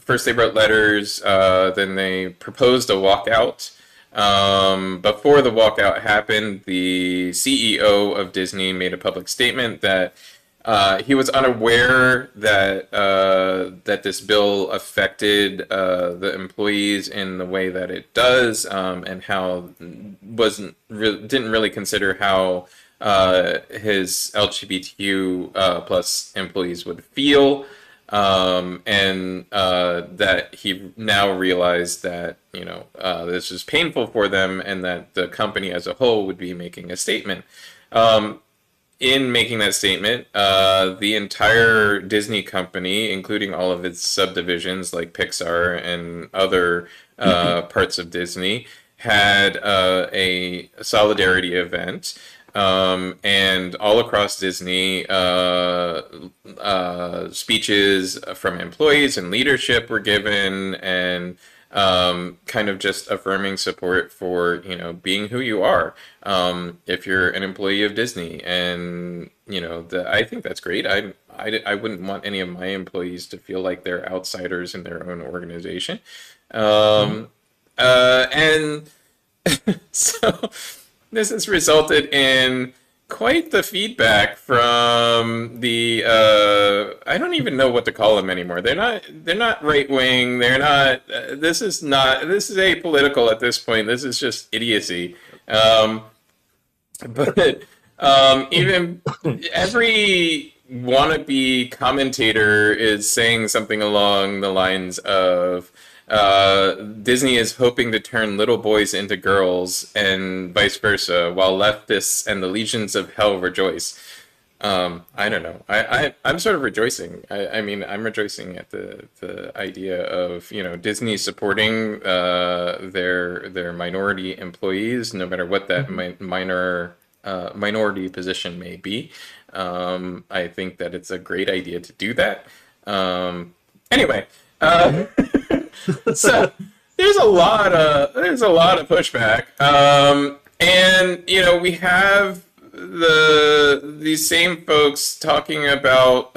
First, they wrote letters, then they proposed a walkout. Before the walkout happened, the CEO of Disney made a public statement that he was unaware that that this bill affected the employees in the way that it does, and how didn't really consider how his LGBTQ plus employees would feel. And that he now realized that this was painful for them, and that the company as a whole would be making a statement. In making that statement, the entire Disney company, including all of its subdivisions like Pixar and other parts of Disney, had a solidarity event. And all across Disney, speeches from employees and leadership were given, and kind of just affirming support for being who you are, if you're an employee of Disney. And I think that's great. I wouldn't want any of my employees to feel like they're outsiders in their own organization. And so this has resulted in quite the feedback from the I don't even know what to call them anymore. They're not right wing. They're not. This is apolitical at this point. This is just idiocy. But even every wannabe commentator is saying something along the lines of Disney is hoping to turn little boys into girls and vice versa, while leftists and the legions of hell rejoice. I don't know. I'm sort of rejoicing. I mean, I'm rejoicing at the idea of Disney supporting their minority employees, no matter what that minority position may be. I think that it's a great idea to do that. Anyway. So there's a lot of pushback, and we have these same folks talking about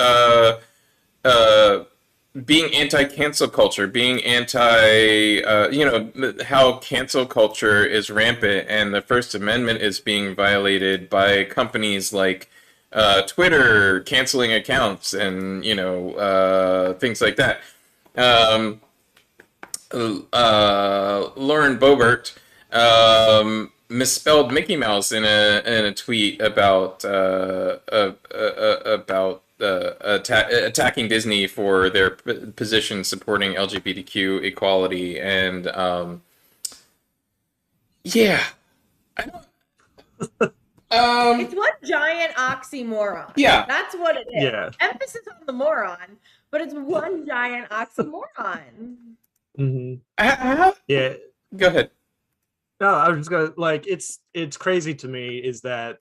being anti-cancel culture, being anti how cancel culture is rampant, and the First Amendment is being violated by companies like Twitter canceling accounts and things like that. Lauren Boebert misspelled Mickey Mouse in a tweet about attacking Disney for their position supporting LGBTQ equality, and yeah, I don't. It's one giant oxymoron. Yeah, that's what it is. Yeah. Emphasis on the moron, but it's one giant oxymoron. Yeah. Go ahead. No, I was just gonna it's crazy to me is that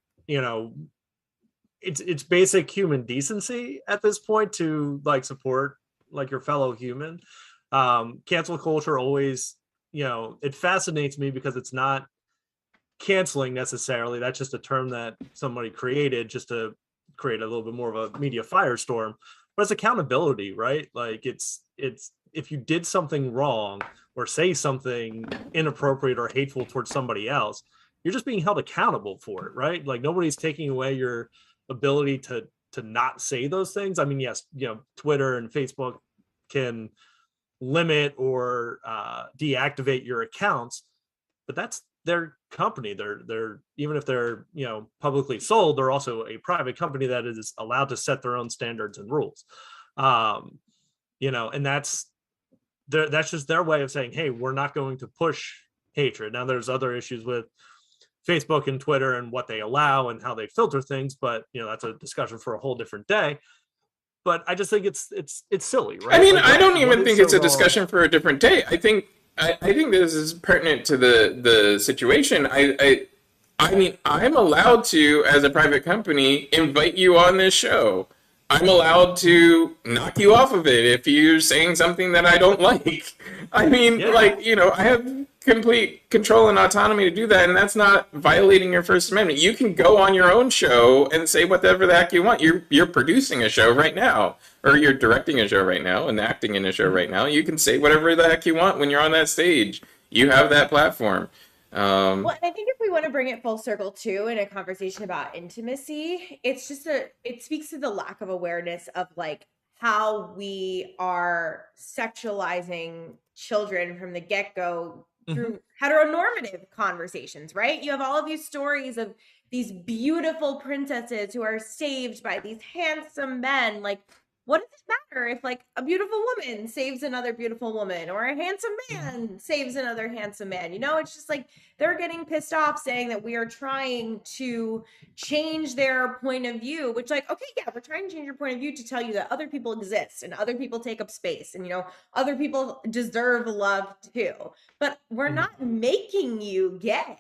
it's basic human decency at this point to support your fellow human. Cancel culture always it fascinates me because it's not canceling necessarily. That's just a term that somebody created just to create a little bit more of a media firestorm, but it's accountability, right? It's if you did something wrong or say something inappropriate or hateful towards somebody else, you're just being held accountable for it, right? Like nobody's taking away your ability to not say those things. I mean, yes, Twitter and Facebook can limit or deactivate your accounts, but that's their company. They're even if they're publicly sold, they're also a private company that is allowed to set their own standards and rules. And that's just their way of saying, hey, we're not going to push hatred. Now there's other issues with Facebook and Twitter and what they allow and how they filter things, but that's a discussion for a whole different day. But I just think it's silly, right? I mean, like, I don't even think it's a wrong? discussion for a different day. I think this is pertinent to the situation. I mean, I'm allowed to, as a private company, invite you on this show. I'm allowed to knock you off of it if you're saying something that I don't like. I mean, I have complete control and autonomy to do that, and that's not violating your First Amendment. You can go on your own show and say whatever the heck you want. You're producing a show right now, or you're directing a show right now and acting in a show right now. You can say whatever the heck you want when you're on that stage. You have that platform. Well, and I think if we want to bring it full circle too in a conversation about intimacy, it speaks to the lack of awareness of like how we are sexualizing children from the get-go through heteronormative conversations, right? You have all of these stories of these beautiful princesses who are saved by these handsome men. Like, what does it matter if like a beautiful woman saves another beautiful woman, or a handsome man saves another handsome man? It's just like they're getting pissed off saying that we are trying to change their point of view, which like, okay, yeah, we're trying to change your point of view to tell you that other people exist and other people take up space and, other people deserve love too. But we're not making you gay.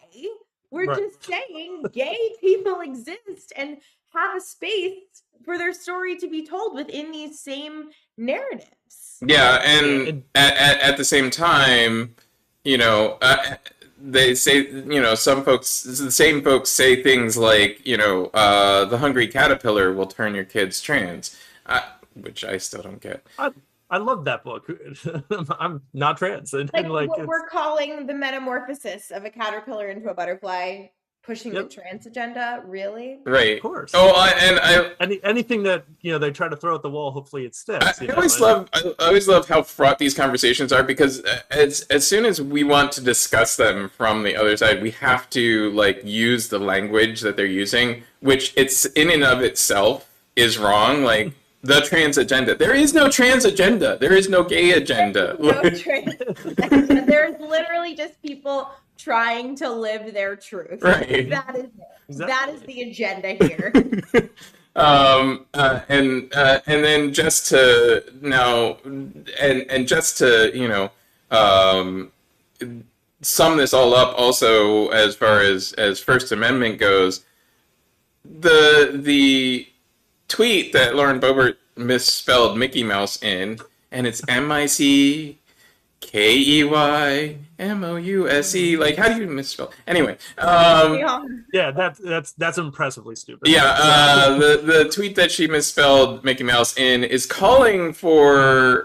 We're just saying gay people exist and have a space for their story to be told within these same narratives. Yeah, and at the same time, they say, the same folks say things like, the hungry caterpillar will turn your kids trans, which I still don't get. I love that book. I'm not trans. And what we're calling the metamorphosis of a caterpillar into a butterfly, pushing the trans agenda, really? Right. Of course. Oh, anything that they try to throw at the wall, hopefully it sticks. I always love how fraught these conversations are, because as soon as we want to discuss them from the other side, we have to use the language that they're using, which it's in and of itself is wrong. Like the trans agenda. There is no trans agenda. There is no gay agenda. There's literally just people trying to live their truth. Right. That is it. Exactly. That is the agenda here. And then just to now, and just to sum this all up, also as far as First Amendment goes, the tweet that Lauren Boebert misspelled Mickey Mouse in, and it's MICKEYMOUSE. Like, how do you misspell? Anyway, yeah, that's impressively stupid. Yeah, the tweet that she misspelled Mickey Mouse in is calling for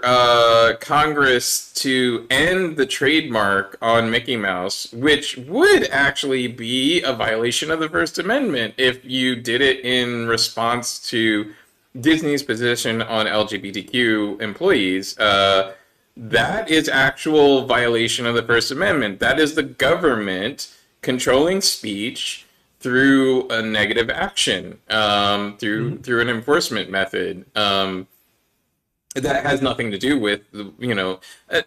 Congress to end the trademark on Mickey Mouse, which would actually be a violation of the First Amendment if you did it in response to Disney's position on LGBTQ employees. That is actual violation of the First Amendment. That is the government controlling speech through a negative action, through an enforcement method. That has nothing to do with, I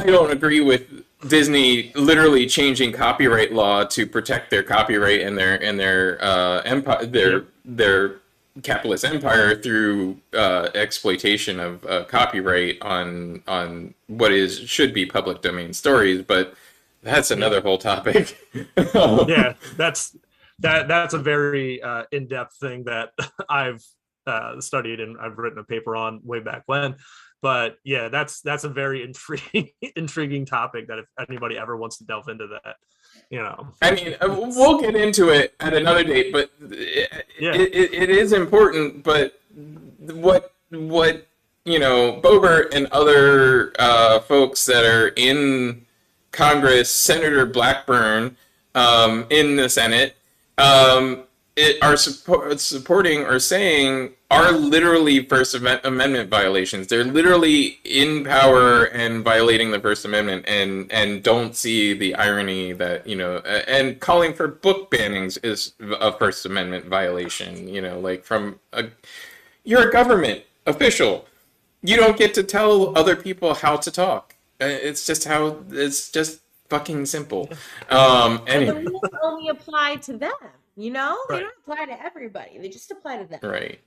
don't agree with Disney literally changing copyright law to protect their copyright and their empire, their capitalist empire through exploitation of copyright on what should be public domain stories, but that's another whole topic. Yeah, that's a very in-depth thing that I've studied and I've written a paper on way back when. But yeah, that's a very intriguing topic that if anybody ever wants to delve into that, I mean, we'll get into it at another date, but it is important. But what Boebert and other folks that are in Congress, Senator Blackburn in the Senate, are supporting or saying are literally First Amendment violations. They're literally in power and violating the First Amendment, and don't see the irony that, and calling for book bannings is a First Amendment violation. You're a government official. You don't get to tell other people how to talk. It's just fucking simple. The rules only apply to them. They Right. don't apply to everybody. They just apply to them. Right.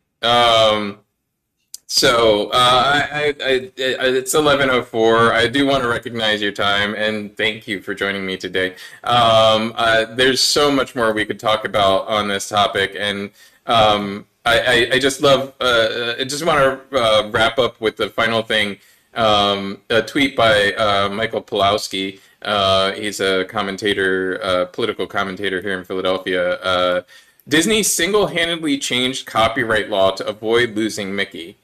So it's 11:04. I do want to recognize your time and thank you for joining me today. There's so much more we could talk about on this topic, and I just love. I just want to wrap up with the final thing. A tweet by Michael Pulowski. He's a commentator, political commentator here in Philadelphia. Disney single-handedly changed copyright law to avoid losing Mickey.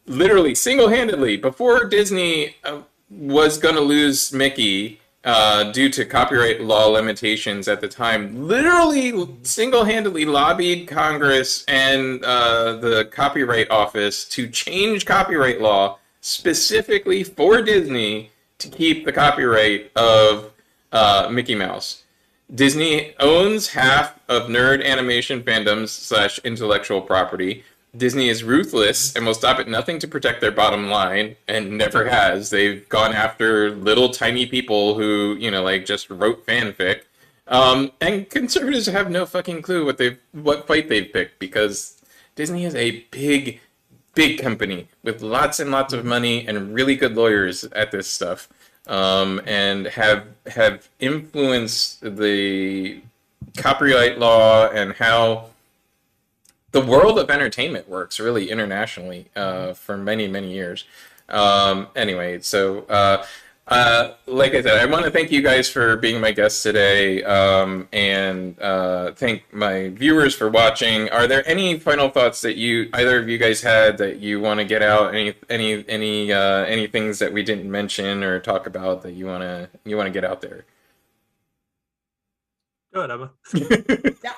Literally, single-handedly. Before Disney was going to lose Mickey due to copyright law limitations at the time, literally single-handedly lobbied Congress and the Copyright Office to change copyright law specifically for Disney to keep the copyright of Mickey Mouse. Disney owns half of nerd animation fandoms / intellectual property. Disney is ruthless and will stop at nothing to protect their bottom line, and never has. They've gone after little tiny people who, just wrote fanfic. And conservatives have no fucking clue what fight they've picked, because Disney is a big company with lots and lots of money and really good lawyers at this stuff. And have influenced the copyright law and how the world of entertainment works really internationally for many, many years. Anyway, so like I said, I want to thank you guys for being my guests today, and thank my viewers for watching. Are there any final thoughts that either of you guys had that you want to get out? Any things that we didn't mention or talk about that you want to get out there? Go ahead, Emma. Yeah.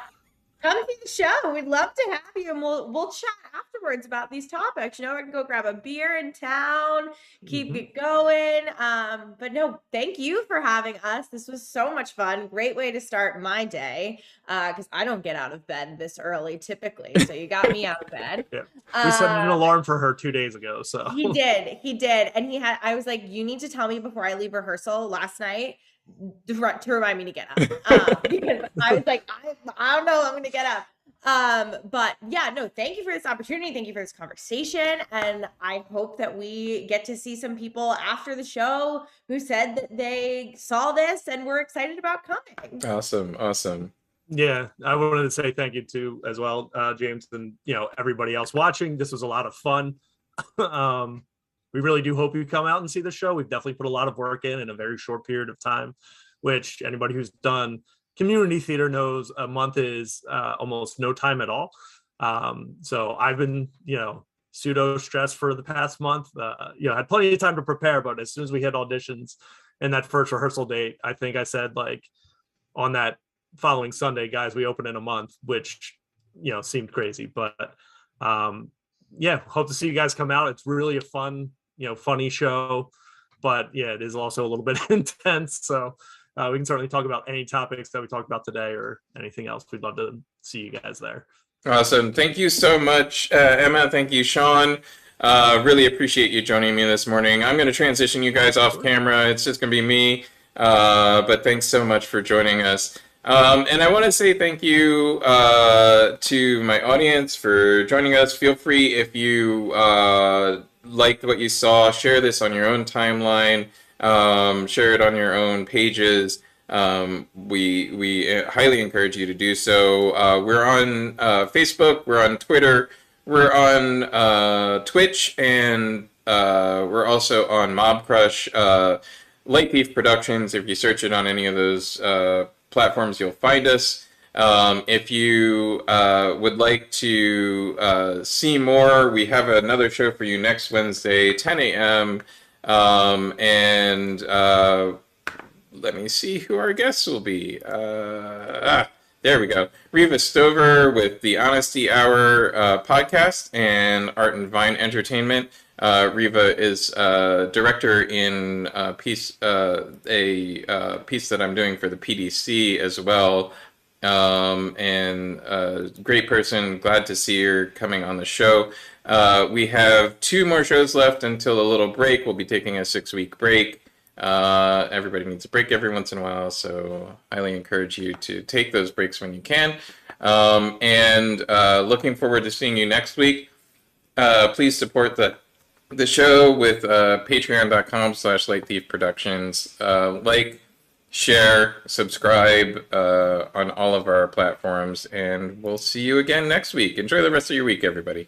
Come see the show. We'd love to have you, and we'll chat afterwards about these topics. I can go grab a beer in town, keep it going. But no, thank you for having us. This was so much fun. Great way to start my day, because I don't get out of bed this early typically. So you got me out of bed. Yeah. We set an alarm for her 2 days ago. So he did, and I was like, you need to tell me before I leave rehearsal last night to remind me to get up, because I was like, I don't know, I'm gonna get up. But yeah, no, thank you for this opportunity. Thank you for this conversation. And I hope that we get to see some people after the show who said that they saw this and were excited about coming. Awesome. Yeah, I wanted to say thank you to as well, James, and everybody else watching. This was a lot of fun. We really do hope you come out and see the show. We've definitely put a lot of work in a very short period of time, which anybody who's done community theater knows a month is almost no time at all. So I've been, pseudo stressed for the past month. Had plenty of time to prepare, but as soon as we hit auditions and that first rehearsal date, I think I said, like, on that following Sunday, guys, we open in a month, which, seemed crazy. But hope to see you guys come out. It's really a fun, funny show, but yeah, it is also a little bit intense. So we can certainly talk about any topics that we talked about today or anything else. We'd love to see you guys there. Awesome. Thank you so much, Emma. Thank you, Sean. Really appreciate you joining me this morning. I'm going to transition you guys off camera. It's just going to be me. But thanks so much for joining us. And I want to say thank you to my audience for joining us. Feel free, if you liked what you saw, share this on your own timeline, share it on your own pages. We highly encourage you to do so. We're on Facebook, we're on Twitter, we're on Twitch, and we're also on Mob Crush, Light Thief Productions. If you search it on any of those platforms, you'll find us. If you would like to see more, we have another show for you next Wednesday, 10 a.m. And let me see who our guests will be. There we go. Reva Stover with the Honesty Hour podcast and Art and Vine Entertainment. Reva is director in a piece that I'm doing for the PDC as well. And great person. Glad to see her coming on the show. We have 2 more shows left until a little break. We'll be taking a 6-week break. Everybody needs a break every once in a while, so highly encourage you to take those breaks when you can. And looking forward to seeing you next week. Please support the show with patreon.com/lightthiefproductions. Like, share, subscribe on all of our platforms, and we'll see you again next week. Enjoy the rest of your week, everybody.